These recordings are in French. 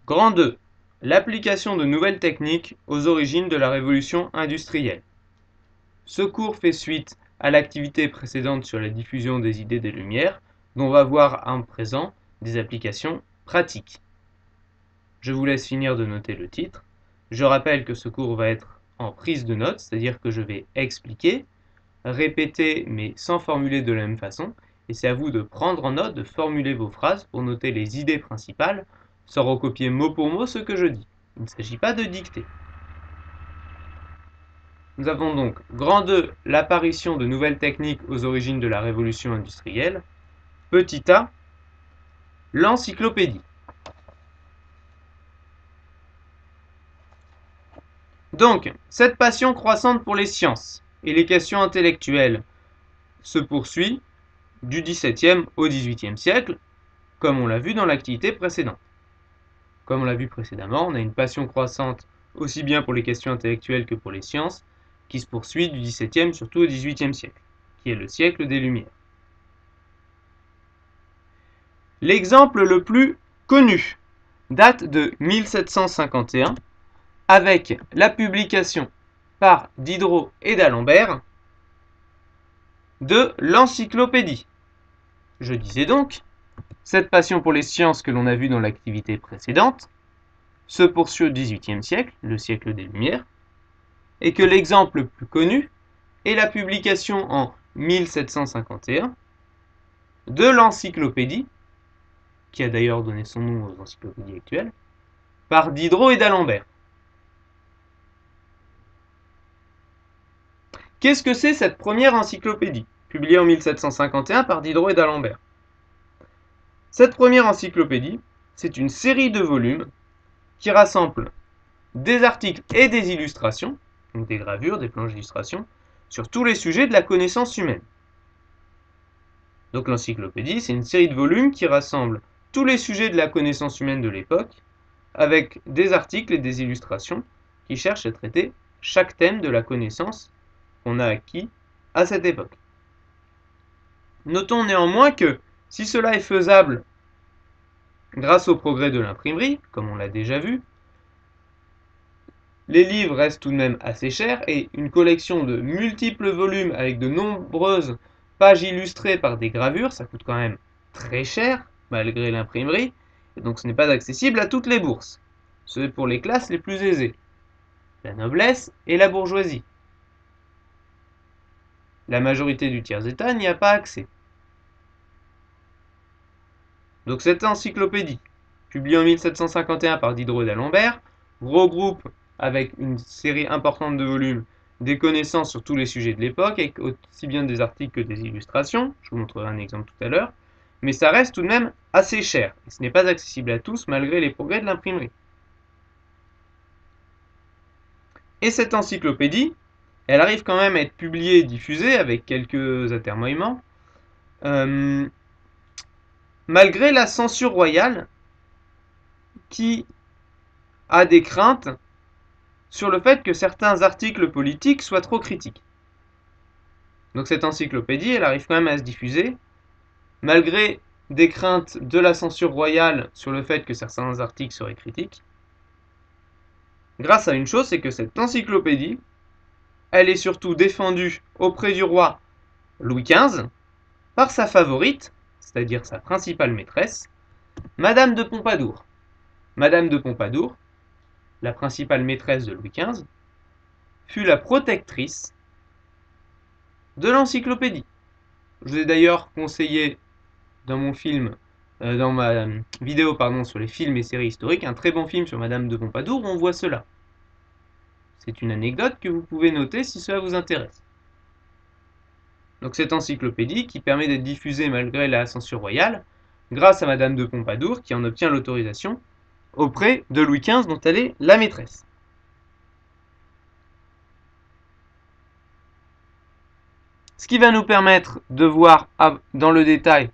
Grand 2. L'application de nouvelles techniques aux origines de la révolution industrielle. Ce cours fait suite à l'activité précédente sur la diffusion des idées des Lumières, dont on va voir en présent des applications pratiques. Je vous laisse finir de noter le titre. Je rappelle que ce cours va être en prise de notes, c'est-à-dire que je vais expliquer, répéter mais sans formuler de la même façon, et c'est à vous de prendre en note, de formuler vos phrases pour noter les idées principales, sans recopier mot pour mot ce que je dis. Il ne s'agit pas de dicter. Nous avons donc grand 2, l'apparition de nouvelles techniques aux origines de la révolution industrielle. Petit a, l'encyclopédie. Donc, cette passion croissante pour les sciences et les questions intellectuelles se poursuit du XVIIe au XVIIIe siècle, comme on l'a vu dans l'activité précédente. Comme on l'a vu précédemment, on a une passion croissante aussi bien pour les questions intellectuelles que pour les sciences, qui se poursuit du XVIIe surtout au XVIIIe siècle, qui est le siècle des Lumières. L'exemple le plus connu date de 1751, avec la publication par Diderot et d'Alembert de l'encyclopédie. Je disais donc, cette passion pour les sciences que l'on a vue dans l'activité précédente se poursuit au XVIIIe siècle, le siècle des Lumières, et que l'exemple le plus connu est la publication en 1751 de l'encyclopédie, qui a d'ailleurs donné son nom aux encyclopédies actuelles, par Diderot et d'Alembert. Qu'est-ce que c'est cette première encyclopédie, publiée en 1751 par Diderot et d'Alembert? Cette première encyclopédie, c'est une série de volumes qui rassemble des articles et des illustrations, donc des gravures, des planches d'illustration, sur tous les sujets de la connaissance humaine. Donc l'encyclopédie, c'est une série de volumes qui rassemble tous les sujets de la connaissance humaine de l'époque, avec des articles et des illustrations qui cherchent à traiter chaque thème de la connaissance qu'on a acquis à cette époque. Notons néanmoins que si cela est faisable grâce au progrès de l'imprimerie, comme on l'a déjà vu, les livres restent tout de même assez chers et une collection de multiples volumes avec de nombreuses pages illustrées par des gravures, ça coûte quand même très cher malgré l'imprimerie, et donc ce n'est pas accessible à toutes les bourses. C'est pour les classes les plus aisées, la noblesse et la bourgeoisie. La majorité du tiers-état n'y a pas accès. Donc cette encyclopédie, publiée en 1751 par Diderot et d'Alembert, regroupe avec une série importante de volumes des connaissances sur tous les sujets de l'époque, avec aussi bien des articles que des illustrations. Je vous montrerai un exemple tout à l'heure. Mais ça reste tout de même assez cher, et ce n'est pas accessible à tous malgré les progrès de l'imprimerie. Et cette encyclopédie, elle arrive quand même à être publiée et diffusée avec quelques atermoiements, malgré la censure royale qui a des craintes sur le fait que certains articles politiques soient trop critiques. Donc cette encyclopédie, elle arrive quand même à se diffuser, malgré des craintes de la censure royale sur le fait que certains articles seraient critiques, grâce à une chose, c'est que cette encyclopédie, elle est surtout défendue auprès du roi Louis XV par sa favorite, c'est-à-dire sa principale maîtresse, Madame de Pompadour. Madame de Pompadour, la principale maîtresse de Louis XV, fut la protectrice de l'encyclopédie. Je vous ai d'ailleurs conseillé dans mon film, dans ma vidéo sur les films et séries historiques, un très bon film sur Madame de Pompadour où on voit cela. C'est une anecdote que vous pouvez noter si cela vous intéresse. Donc cette encyclopédie qui permet d'être diffusée malgré la censure royale, grâce à Madame de Pompadour qui en obtient l'autorisation auprès de Louis XV dont elle est la maîtresse. Ce qui va nous permettre de voir dans le détail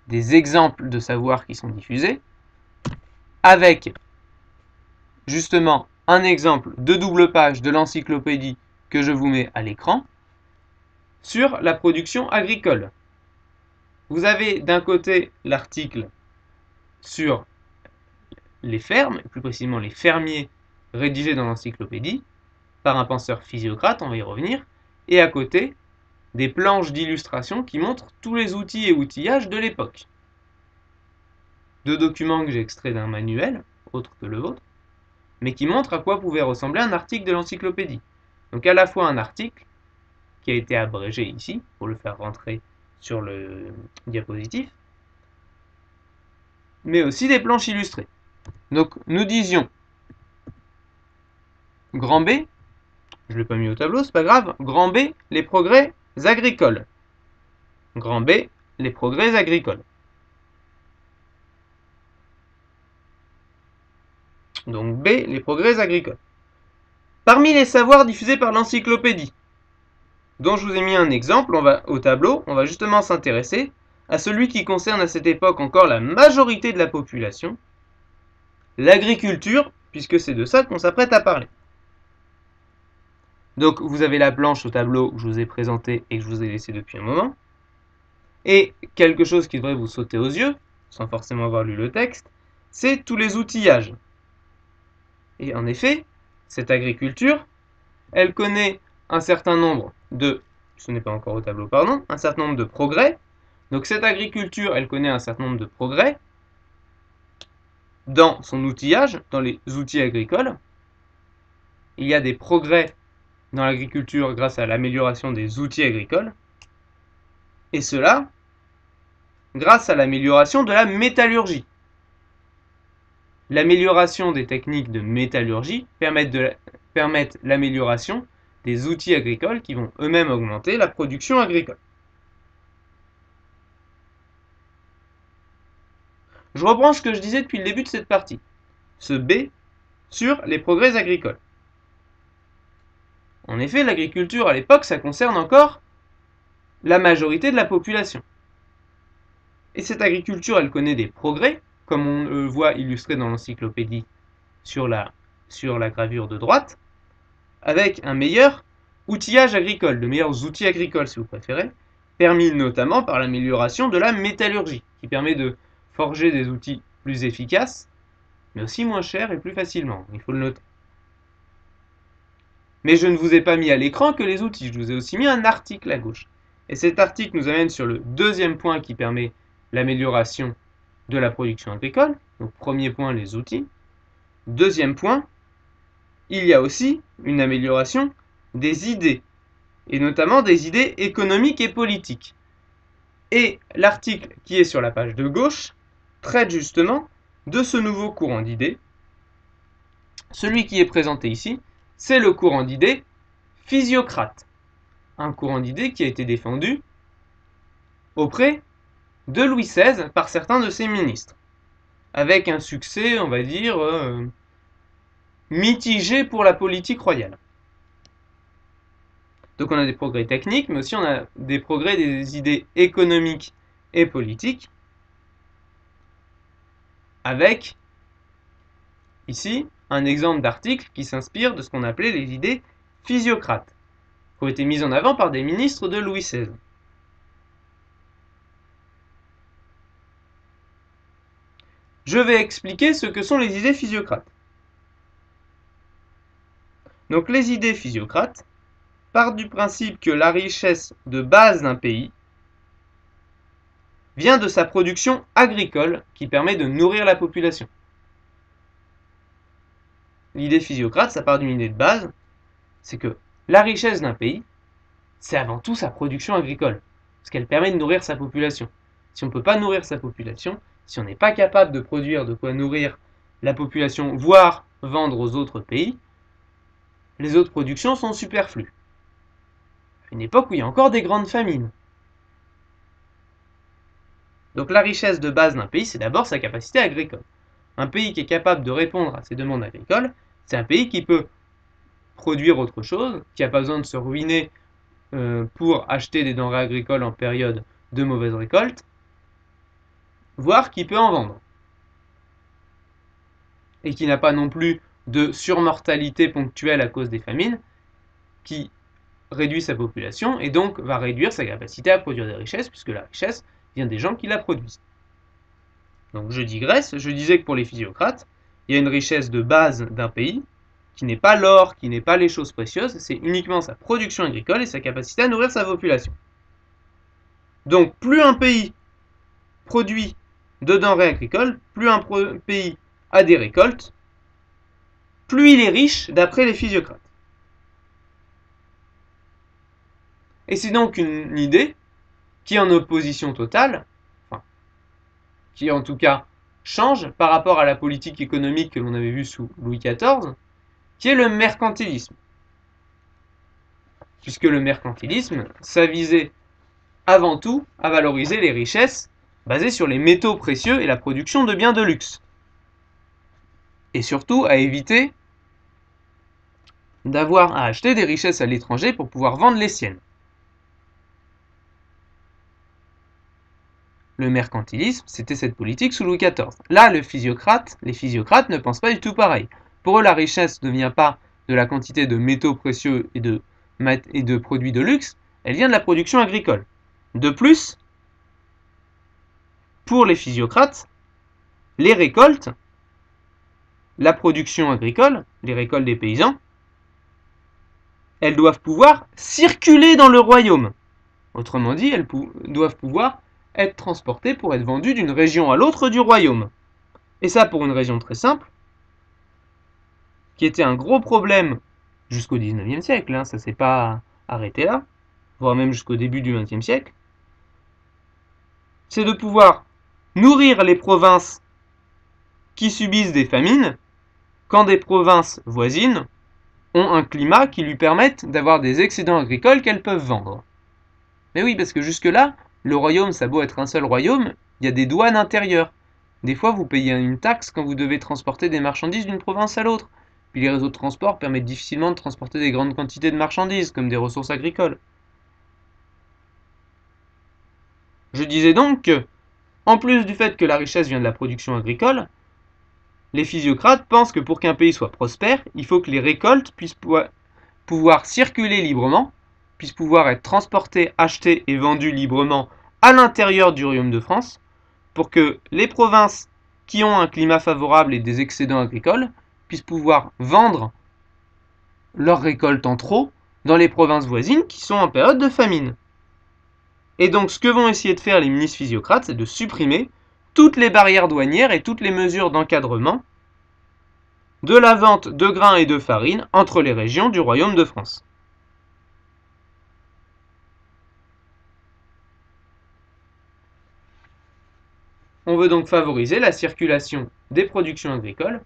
des exemples de savoirs qui sont diffusés, avec justement un exemple de double page de l'encyclopédie que je vous mets à l'écran, sur la production agricole. Vous avez d'un côté l'article sur les fermes, et plus précisément les fermiers rédigés dans l'encyclopédie, par un penseur Physiocrate, on va y revenir, et à côté, des planches d'illustration qui montrent tous les outils et outillages de l'époque. Deux documents que j'ai extraits d'un manuel, autre que le vôtre, mais qui montrent à quoi pouvait ressembler un article de l'encyclopédie. Donc à la fois un article, qui a été abrégé ici, pour le faire rentrer sur le diapositive, mais aussi des planches illustrées. Donc nous disions grand B, je ne l'ai pas mis au tableau, c'est pas grave, grand B, les progrès agricoles. Grand B, les progrès agricoles. Donc B, les progrès agricoles. Parmi les savoirs diffusés par l'encyclopédie, dont je vous ai mis un exemple au tableau, on va justement s'intéresser à celui qui concerne à cette époque encore la majorité de la population, l'agriculture, puisque c'est de ça qu'on s'apprête à parler. Donc vous avez la planche au tableau que je vous ai présenté et que je vous ai laissé depuis un moment. Et quelque chose qui devrait vous sauter aux yeux, sans forcément avoir lu le texte, c'est tous les outillages. Et en effet, cette agriculture, elle connaît un certain nombre de, ce n'est pas encore au tableau, pardon, un certain nombre de progrès. Donc cette agriculture, elle connaît un certain nombre de progrès dans son outillage, dans les outils agricoles. Il y a des progrès dans l'agriculture grâce à l'amélioration des outils agricoles. Et cela grâce à l'amélioration de la métallurgie. L'amélioration des techniques de métallurgie permettent l'amélioration des outils agricoles qui vont eux-mêmes augmenter la production agricole. Je reprends ce que je disais depuis le début de cette partie, ce B sur les progrès agricoles. En effet, l'agriculture à l'époque, ça concerne encore la majorité de la population. Et cette agriculture, elle connaît des progrès, comme on le voit illustré dans l'encyclopédie sur la gravure de droite, avec un meilleur outillage agricole, de meilleurs outils agricoles si vous préférez, permis notamment par l'amélioration de la métallurgie, qui permet de forger des outils plus efficaces, mais aussi moins chers et plus facilement, il faut le noter. Mais je ne vous ai pas mis à l'écran que les outils, je vous ai aussi mis un article à gauche. Et cet article nous amène sur le deuxième point qui permet l'amélioration de la production agricole. Donc premier point, les outils. Deuxième point, il y a aussi une amélioration des idées, et notamment des idées économiques et politiques. Et l'article qui est sur la page de gauche traite justement de ce nouveau courant d'idées. Celui qui est présenté ici, c'est le courant d'idées physiocrate. Un courant d'idées qui a été défendu auprès de Louis XVI par certains de ses ministres, avec un succès, on va dire, mitigé pour la politique royale. Donc on a des progrès techniques, mais aussi on a des progrès des idées économiques et politiques, avec, ici, un exemple d'article qui s'inspire de ce qu'on appelait les idées physiocrates, qui ont été mises en avant par des ministres de Louis XVI. Je vais expliquer ce que sont les idées physiocrates. Donc les idées physiocrates partent du principe que la richesse de base d'un pays vient de sa production agricole qui permet de nourrir la population. L'idée physiocrate, ça part d'une idée de base, c'est que la richesse d'un pays, c'est avant tout sa production agricole, parce qu'elle permet de nourrir sa population. Si on ne peut pas nourrir sa population, si on n'est pas capable de produire de quoi nourrir la population, voire vendre aux autres pays, les autres productions sont superflues. À une époque où il y a encore des grandes famines. Donc la richesse de base d'un pays, c'est d'abord sa capacité agricole. Un pays qui est capable de répondre à ses demandes agricoles, c'est un pays qui peut produire autre chose, qui n'a pas besoin de se ruiner pour acheter des denrées agricoles en période de mauvaise récolte, voire qui peut en vendre. Et qui n'a pas non plus de surmortalité ponctuelle à cause des famines, qui réduit sa population et donc va réduire sa capacité à produire des richesses, puisque la richesse vient des gens qui la produisent. Donc je digresse, je disais que pour les physiocrates, il y a une richesse de base d'un pays, qui n'est pas l'or, qui n'est pas les choses précieuses, c'est uniquement sa production agricole et sa capacité à nourrir sa population. Donc plus un pays produit de denrées agricoles, plus un pays a des récoltes, plus il est riche d'après les physiocrates. Et c'est donc une idée qui est en opposition totale, enfin, qui en tout cas change par rapport à la politique économique que l'on avait vue sous Louis XIV, qui est le mercantilisme. Puisque le mercantilisme, ça visait avant tout à valoriser les richesses basées sur les métaux précieux et la production de biens de luxe. Et surtout à éviter d'avoir à acheter des richesses à l'étranger pour pouvoir vendre les siennes. Le mercantilisme, c'était cette politique sous Louis XIV. Là, les physiocrates ne pensent pas du tout pareil. Pour eux, la richesse ne vient pas de la quantité de métaux précieux et de produits de luxe, elle vient de la production agricole. De plus, pour les physiocrates, les récoltes, la production agricole, les récoltes des paysans, elles doivent pouvoir circuler dans le royaume. Autrement dit, elles doivent pouvoir être transportées pour être vendues d'une région à l'autre du royaume. Et ça pour une raison très simple, qui était un gros problème jusqu'au XIXe siècle, hein, ça ne s'est pas arrêté là, voire même jusqu'au début du XXe siècle, c'est de pouvoir nourrir les provinces qui subissent des famines quand des provinces voisines ont un climat qui lui permette d'avoir des excédents agricoles qu'elles peuvent vendre. Mais oui, parce que jusque-là, le royaume, ça a beau être un seul royaume, il y a des douanes intérieures. Des fois, vous payez une taxe quand vous devez transporter des marchandises d'une province à l'autre. Puis les réseaux de transport permettent difficilement de transporter des grandes quantités de marchandises, comme des ressources agricoles. Je disais donc que, en plus du fait que la richesse vient de la production agricole, les physiocrates pensent que pour qu'un pays soit prospère, il faut que les récoltes puissent pouvoir circuler librement, puissent pouvoir être transportées, achetées et vendues librement à l'intérieur du royaume de France, pour que les provinces qui ont un climat favorable et des excédents agricoles puissent pouvoir vendre leurs récoltes en trop dans les provinces voisines qui sont en période de famine. Et donc ce que vont essayer de faire les ministres physiocrates, c'est de supprimer toutes les barrières douanières et toutes les mesures d'encadrement de la vente de grains et de farine entre les régions du royaume de France. On veut donc favoriser la circulation des productions agricoles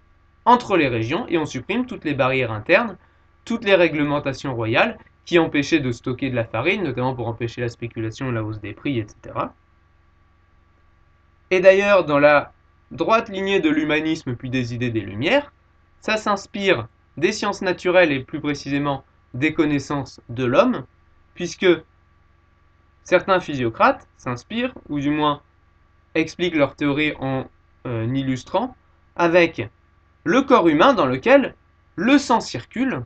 entre les régions et on supprime toutes les barrières internes, toutes les réglementations royales qui empêchaient de stocker de la farine, notamment pour empêcher la spéculation, la hausse des prix, etc. Et d'ailleurs, dans la droite lignée de l'humanisme puis des idées des Lumières, ça s'inspire des sciences naturelles et plus précisément des connaissances de l'homme, puisque certains physiocrates s'inspirent, ou du moins expliquent leur théorie en illustrant, avec le corps humain dans lequel le sang circule,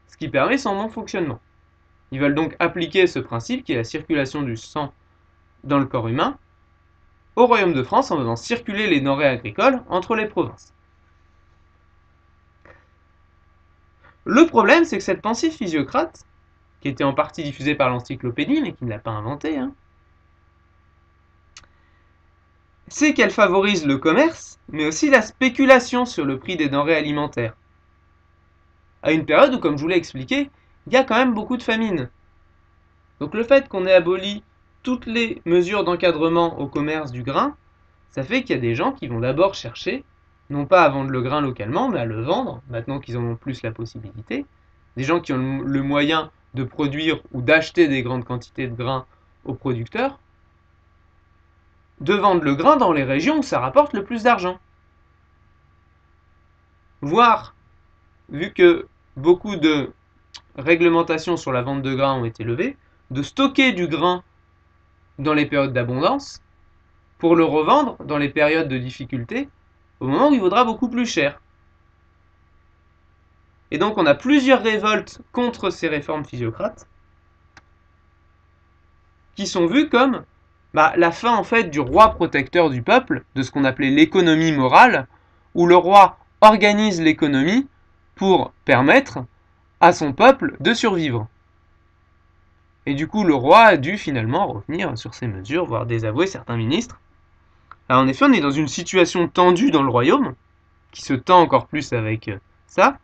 ce qui permet son bon fonctionnement. Ils veulent donc appliquer ce principe qui est la circulation du sang dans le corps humain au royaume de France en faisant circuler les denrées agricoles entre les provinces. Le problème, c'est que cette pensée physiocrate, qui était en partie diffusée par l'encyclopédie, mais qui ne l'a pas inventée, c'est qu'elle favorise le commerce, mais aussi la spéculation sur le prix des denrées alimentaires. À une période où, comme je vous l'ai expliqué, il y a quand même beaucoup de famines. Donc le fait qu'on ait aboli toutes les mesures d'encadrement au commerce du grain, ça fait qu'il y a des gens qui vont d'abord chercher, non pas à vendre le grain localement, mais à le vendre, maintenant qu'ils en ont plus la possibilité. Des gens qui ont le moyen de produire ou d'acheter des grandes quantités de grain aux producteurs, de vendre le grain dans les régions où ça rapporte le plus d'argent. Voire, vu que beaucoup de réglementations sur la vente de grain ont été levées, de stocker du grain dans les périodes d'abondance pour le revendre dans les périodes de difficulté au moment où il vaudra beaucoup plus cher. Et donc on a plusieurs révoltes contre ces réformes physiocrates qui sont vues comme la fin en fait du roi protecteur du peuple, de ce qu'on appelait l'économie morale, où le roi organise l'économie pour permettre à son peuple de survivre. Et du coup, le roi a dû finalement revenir sur ces mesures, voire désavouer certains ministres. Alors en effet, on est dans une situation tendue dans le royaume, qui se tend encore plus avec ça,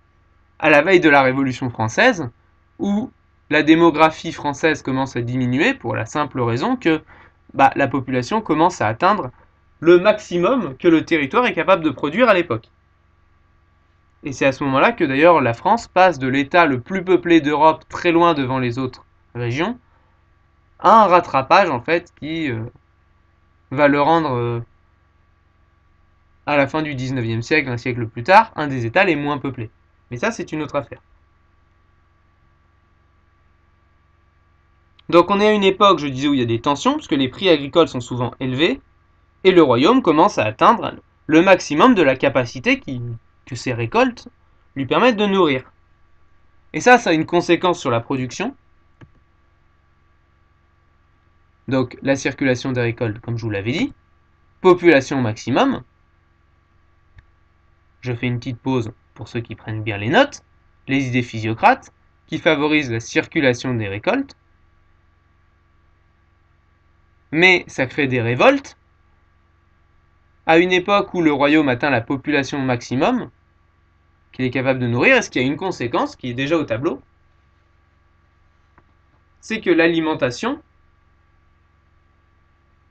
à la veille de la Révolution française, où la démographie française commence à diminuer pour la simple raison que la population commence à atteindre le maximum que le territoire est capable de produire à l'époque. Et c'est à ce moment-là que d'ailleurs la France passe de l'état le plus peuplé d'Europe, très loin devant les autres régions, à un rattrapage en fait qui va le rendre à la fin du 19e siècle, un siècle plus tard, un des états les moins peuplés. Mais ça, c'est une autre affaire. Donc on est à une époque, je disais, où il y a des tensions, parce que les prix agricoles sont souvent élevés, et le royaume commence à atteindre le maximum de la capacité que ces récoltes lui permettent de nourrir. Et ça a une conséquence sur la production. Donc la circulation des récoltes, comme je vous l'avais dit, population maximum. Je fais une petite pause pour ceux qui prennent bien les notes. Les idées physiocrates, qui favorisent la circulation des récoltes. Mais ça crée des révoltes. À une époque où le royaume atteint la population maximum qu'il est capable de nourrir, est-ce qu'il y a une conséquence qui est déjà au tableau? C'est que l'alimentation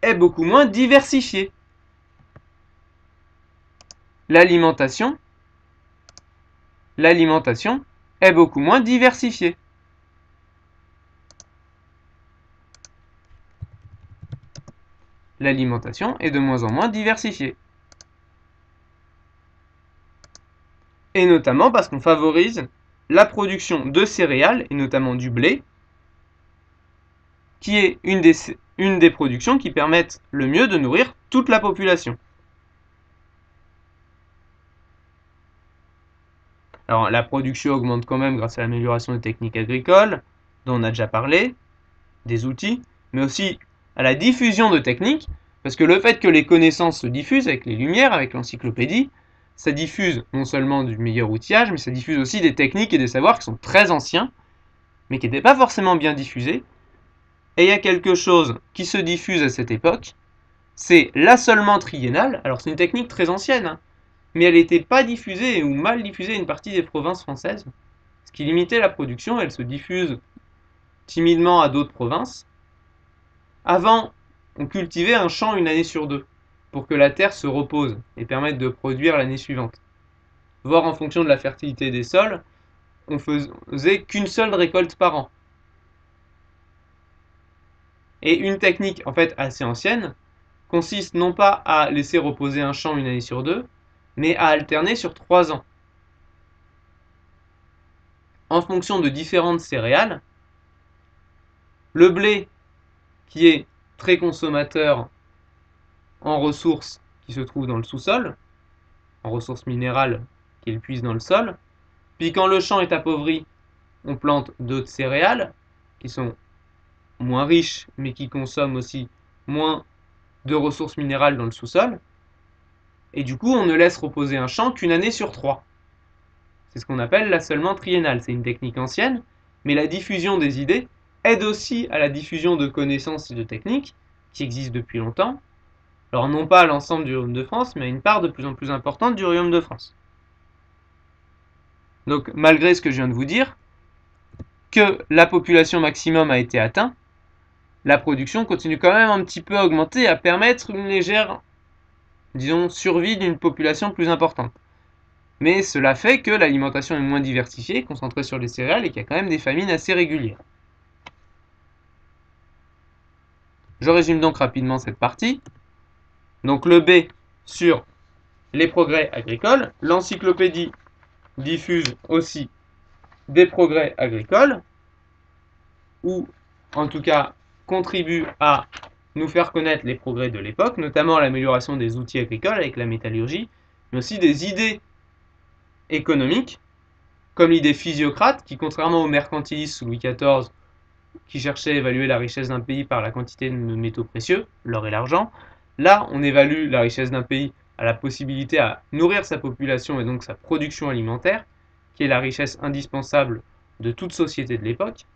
est beaucoup moins diversifiée. L'alimentation est beaucoup moins diversifiée. L'alimentation est de moins en moins diversifiée. Et notamment parce qu'on favorise la production de céréales, et notamment du blé, qui est une des productions qui permettent le mieux de nourrir toute la population. Alors la production augmente quand même grâce à l'amélioration des techniques agricoles, dont on a déjà parlé, des outils, mais aussi à la diffusion de techniques, parce que le fait que les connaissances se diffusent avec les Lumières, avec l'encyclopédie, ça diffuse non seulement du meilleur outillage, mais ça diffuse aussi des techniques et des savoirs qui sont très anciens, mais qui n'étaient pas forcément bien diffusés. Et il y a quelque chose qui se diffuse à cette époque, c'est l'assolement triennal. Alors c'est une technique très ancienne, mais elle n'était pas diffusée ou mal diffusée à une partie des provinces françaises, ce qui limitait la production. Elle se diffuse timidement à d'autres provinces. Avant, on cultivait un champ une année sur deux, pour que la terre se repose et permette de produire l'année suivante. Voire en fonction de la fertilité des sols, on faisait qu'une seule récolte par an. Et une technique en fait assez ancienne consiste non pas à laisser reposer un champ une année sur deux, mais à alterner sur 3 ans. En fonction de différentes céréales, le blé, qui est très consommateur en ressources qui se trouvent dans le sous-sol, en ressources minérales qu'il puise dans le sol, puis quand le champ est appauvri, on plante d'autres céréales qui sont moins riches, mais qui consomment aussi moins de ressources minérales dans le sous-sol, et du coup on ne laisse reposer un champ qu'une année sur 3. C'est ce qu'on appelle l'assolement triennal. C'est une technique ancienne, mais la diffusion des idées aide aussi à la diffusion de connaissances et de techniques qui existent depuis longtemps. Alors non pas à l'ensemble du royaume de France, mais à une part de plus en plus importante du royaume de France. Donc malgré ce que je viens de vous dire, que la population maximum a été atteinte, la production continue quand même un petit peu à augmenter, à permettre une légère, disons, survie d'une population plus importante. Mais cela fait que l'alimentation est moins diversifiée, concentrée sur les céréales, et qu'il y a quand même des famines assez régulières. Je résume donc rapidement cette partie. Donc le B sur les progrès agricoles. L'encyclopédie diffuse aussi des progrès agricoles, ou en tout cas contribue à nous faire connaître les progrès de l'époque, notamment l'amélioration des outils agricoles avec la métallurgie, mais aussi des idées économiques, comme l'idée physiocrate, qui contrairement au mercantilisme sous Louis XIV, qui cherchait à évaluer la richesse d'un pays par la quantité de métaux précieux, l'or et l'argent, là on évalue la richesse d'un pays à la possibilité à nourrir sa population et donc sa production alimentaire, qui est la richesse indispensable de toute société de l'époque.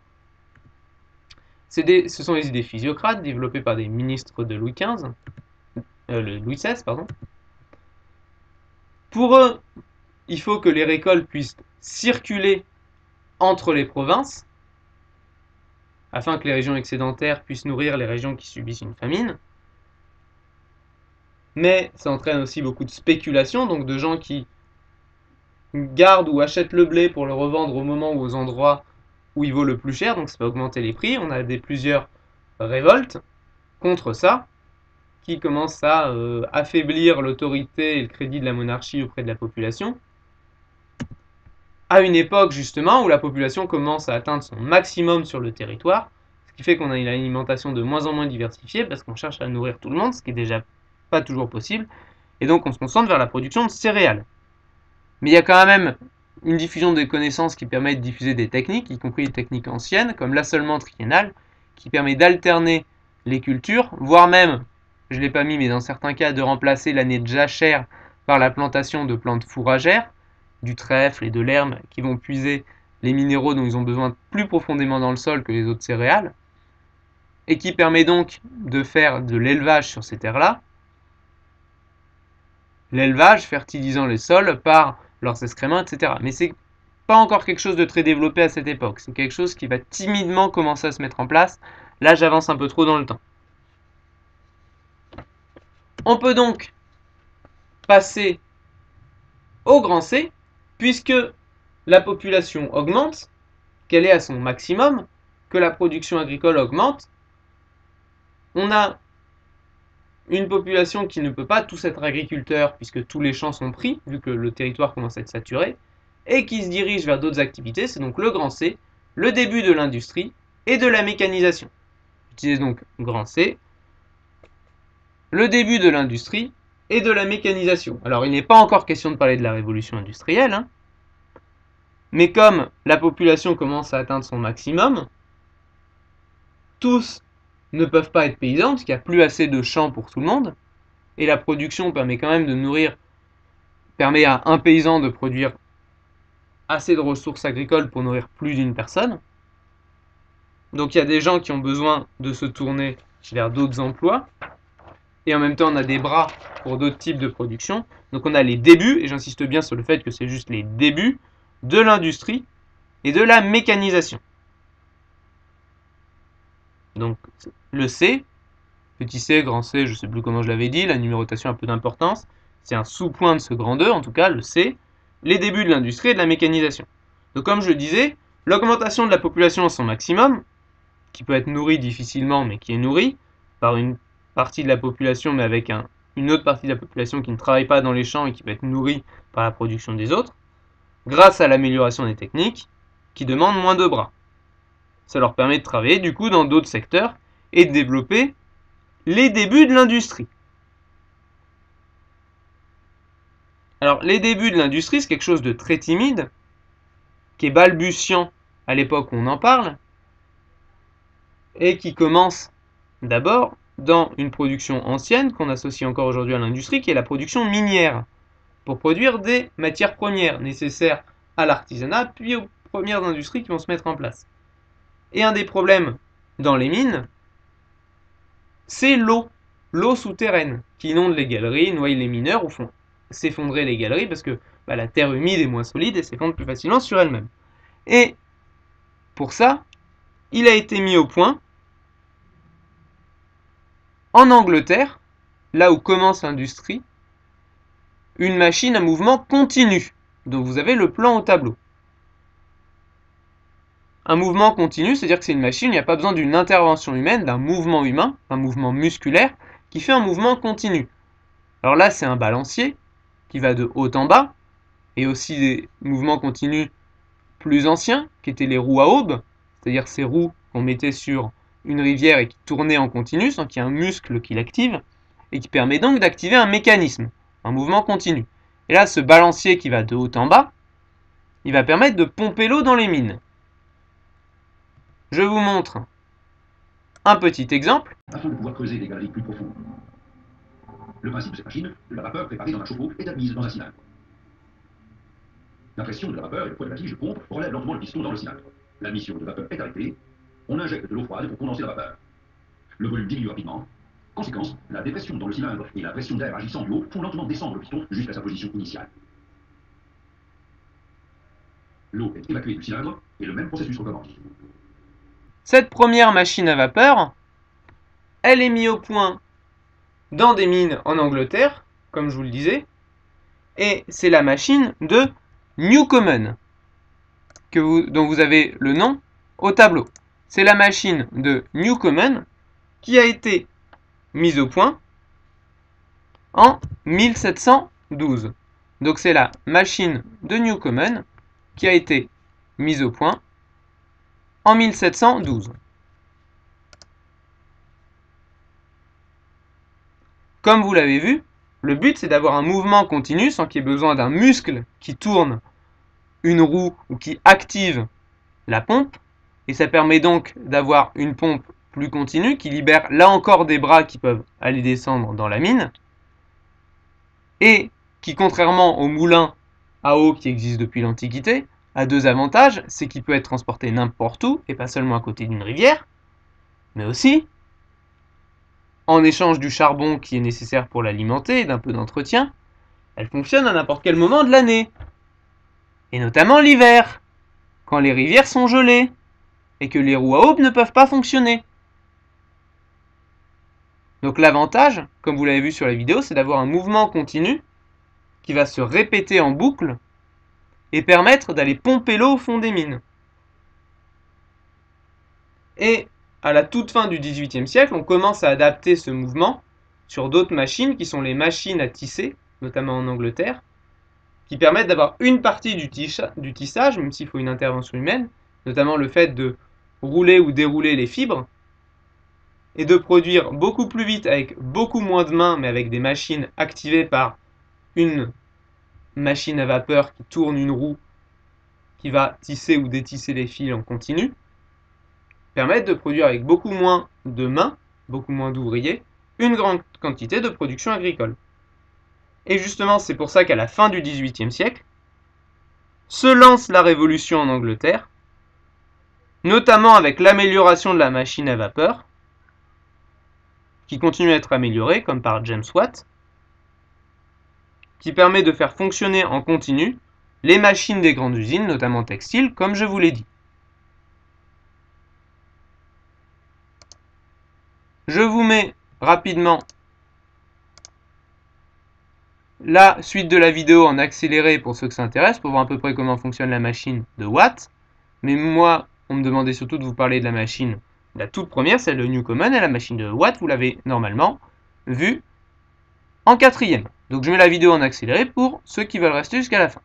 Ce sont les idées physiocrates développées par des ministres de Louis XVI, Louis XVI, pardon. Pour eux, il faut que les récoltes puissent circuler entre les provinces, afin que les régions excédentaires puissent nourrir les régions qui subissent une famine. Mais ça entraîne aussi beaucoup de spéculation, donc de gens qui gardent ou achètent le blé pour le revendre au moment ou aux endroits où il vaut le plus cher, donc ça peut augmenter les prix. On a plusieurs révoltes contre ça, qui commencent à affaiblir l'autorité et le crédit de la monarchie auprès de la population, à une époque justement où la population commence à atteindre son maximum sur le territoire, ce qui fait qu'on a une alimentation de moins en moins diversifiée, parce qu'on cherche à nourrir tout le monde, ce qui est déjà pas toujours possible, et donc on se concentre vers la production de céréales. Mais il y a quand même une diffusion des connaissances qui permet de diffuser des techniques, y compris des techniques anciennes, comme l'assolement triennal, qui permet d'alterner les cultures, voire même, je ne l'ai pas mis, mais dans certains cas, de remplacer l'année de jachère par la plantation de plantes fourragères, du trèfle et de l'herbe, qui vont puiser les minéraux dont ils ont besoin plus profondément dans le sol que les autres céréales, et qui permet donc de faire de l'élevage sur ces terres-là, l'élevage fertilisant les sols par leurs excréments, etc. Mais c'est pas encore quelque chose de très développé à cette époque. C'est quelque chose qui va timidement commencer à se mettre en place. Là, j'avance un peu trop dans le temps. On peut donc passer au grand C, puisque la population augmente, qu'elle est à son maximum, que la production agricole augmente. On a une population qui ne peut pas tous être agriculteurs, puisque tous les champs sont pris, vu que le territoire commence à être saturé, et qui se dirige vers d'autres activités. C'est donc le grand C, le début de l'industrie et de la mécanisation. J'utilise donc grand C, le début de l'industrie et de la mécanisation. Alors il n'est pas encore question de parler de la révolution industrielle, hein, mais comme la population commence à atteindre son maximum, tous ne peuvent pas être paysans, parce qu'il n'y a plus assez de champs pour tout le monde, et la production permet quand même de nourrir, permet à un paysan de produire assez de ressources agricoles pour nourrir plus d'une personne. Donc il y a des gens qui ont besoin de se tourner vers d'autres emplois, et en même temps on a des bras pour d'autres types de production. Donc on a les débuts, et j'insiste bien sur le fait que c'est juste les débuts de l'industrie et de la mécanisation. Donc le C, petit c, grand C, je ne sais plus comment je l'avais dit, la numérotation a peu d'importance, c'est un sous-point de ce grand 2, en tout cas le C, les débuts de l'industrie et de la mécanisation. Donc comme je le disais, l'augmentation de la population à son maximum, qui peut être nourrie difficilement, mais qui est nourrie par une partie de la population, mais avec une autre partie de la population qui ne travaille pas dans les champs et qui peut être nourrie par la production des autres, grâce à l'amélioration des techniques, qui demandent moins de bras. Ça leur permet de travailler du coup dans d'autres secteurs et de développer les débuts de l'industrie. Alors les débuts de l'industrie, c'est quelque chose de très timide, qui est balbutiant à l'époque où on en parle, et qui commence d'abord dans une production ancienne qu'on associe encore aujourd'hui à l'industrie, qui est la production minière, pour produire des matières premières nécessaires à l'artisanat, puis aux premières industries qui vont se mettre en place. Et un des problèmes dans les mines, c'est l'eau souterraine, qui inonde les galeries, noie les mineurs, ou font s'effondrer les galeries, parce que la terre humide est moins solide et s'effondre plus facilement sur elle-même. Et pour ça, il a été mis au point, en Angleterre, là où commence l'industrie, une machine à mouvement continu. Donc vous avez le plan au tableau. Un mouvement continu, c'est-à-dire que c'est une machine, il n'y a pas besoin d'une intervention humaine, d'un mouvement humain, un mouvement musculaire, qui fait un mouvement continu. Alors là, c'est un balancier qui va de haut en bas, et aussi des mouvements continus plus anciens, qui étaient les roues à aubes, c'est-à-dire ces roues qu'on mettait sur une rivière et qui tournaient en continu, sans qu'il y ait un muscle qui l'active, et qui permet donc d'activer un mécanisme, un mouvement continu. Et là, ce balancier qui va de haut en bas, il va permettre de pomper l'eau dans les mines. Je vous montre un petit exemple. Afin de pouvoir creuser des galeries plus profondes. Le principe de cette machine, la vapeur préparée dans un chauffe-eau est admise dans un cylindre. La pression de la vapeur et le poids de la tige de pompe relèvent lentement le piston dans le cylindre. L'admission de vapeur est arrêtée. On injecte de l'eau froide pour condenser la vapeur. Le volume diminue rapidement. Conséquence, la dépression dans le cylindre et la pression d'air agissant du haut font lentement descendre le piston jusqu'à sa position initiale. L'eau est évacuée du cylindre et le même processus recommence. Cette première machine à vapeur, elle est mise au point dans des mines en Angleterre, comme je vous le disais, et c'est la machine de Newcomen, dont vous avez le nom au tableau. C'est la machine de Newcomen qui a été mise au point en 1712. Donc c'est la machine de Newcomen qui a été mise au point en 1712. Comme vous l'avez vu, le but c'est d'avoir un mouvement continu sans qu'il y ait besoin d'un muscle qui tourne une roue ou qui active la pompe. Et ça permet donc d'avoir une pompe plus continue qui libère là encore des bras qui peuvent aller descendre dans la mine. Et qui, contrairement au moulin à eau qui existe depuis l'Antiquité, a deux avantages. C'est qu'il peut être transporté n'importe où et pas seulement à côté d'une rivière, mais aussi en échange du charbon qui est nécessaire pour l'alimenter et d'un peu d'entretien, elle fonctionne à n'importe quel moment de l'année. Et notamment l'hiver, quand les rivières sont gelées et que les roues à aube ne peuvent pas fonctionner. Donc l'avantage, comme vous l'avez vu sur la vidéo, c'est d'avoir un mouvement continu qui va se répéter en boucle et permettre d'aller pomper l'eau au fond des mines. Et à la toute fin du XVIIIe siècle, on commence à adapter ce mouvement sur d'autres machines qui sont les machines à tisser, notamment en Angleterre, qui permettent d'avoir une partie du tissage, même s'il faut une intervention humaine, notamment le fait de rouler ou dérouler les fibres, et de produire beaucoup plus vite avec beaucoup moins de mains, mais avec des machines activées par une machine à vapeur qui tourne une roue qui va tisser ou détisser les fils en continu, permettent de produire avec beaucoup moins de mains, beaucoup moins d'ouvriers, une grande quantité de production agricole. Et justement, c'est pour ça qu'à la fin du XVIIIe siècle, se lance la révolution en Angleterre, notamment avec l'amélioration de la machine à vapeur, qui continue à être améliorée, comme par James Watt, qui permet de faire fonctionner en continu les machines des grandes usines, notamment textiles, comme je vous l'ai dit. Je vous mets rapidement la suite de la vidéo en accéléré pour ceux que ça intéresse, pour voir à peu près comment fonctionne la machine de Watt. Mais moi, on me demandait surtout de vous parler de la machine, la toute première, celle de Newcomen, et la machine de Watt, vous l'avez normalement vue en quatrième. Donc je mets la vidéo en accéléré pour ceux qui veulent rester jusqu'à la fin.